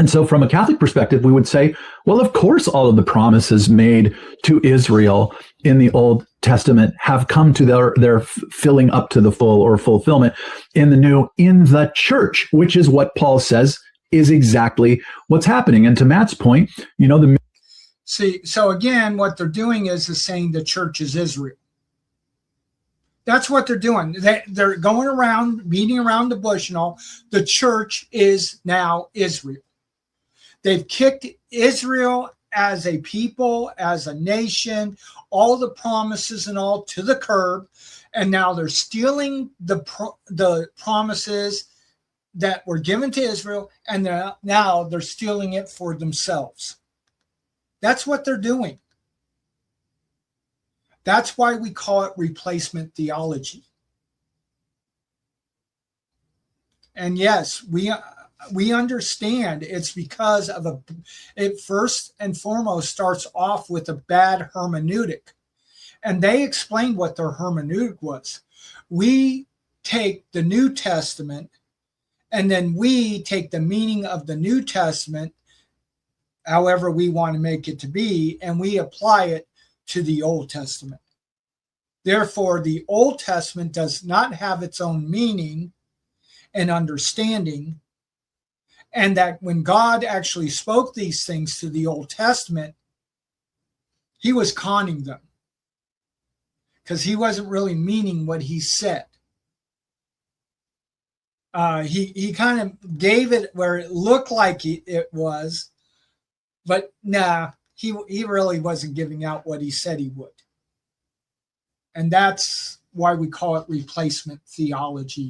And so from a Catholic perspective, we would say, well, of course, all of the promises made to Israel in the Old Testament have come to their filling up to the full or fulfillment in the new, in the church, which is what Paul says is exactly what's happening. And to Matt's point, See, so again, what they're doing is saying the church is Israel. That's what they're doing. They're going around, beating around the bush and all. The church is now Israel. They've kicked Israel as a people, as a nation, all the promises and all to the curb. And now they're stealing the promises that were given to Israel, and now they're stealing it for themselves. That's what they're doing. That's why we call it replacement theology. And yes, we understand it's because of it first and foremost starts off with a bad hermeneutic. And they explained what their hermeneutic was. We take the New Testament and then we take the meaning of the New Testament, however we want to make it to be, and we apply it to the Old Testament. Therefore, the Old Testament does not have its own meaning and understanding, and that when God actually spoke these things to the Old Testament, he was conning them because he wasn't really meaning what he said. He kind of gave it where it looked like it was, but nah, he really wasn't giving out what he said he would. And that's why we call it replacement theology.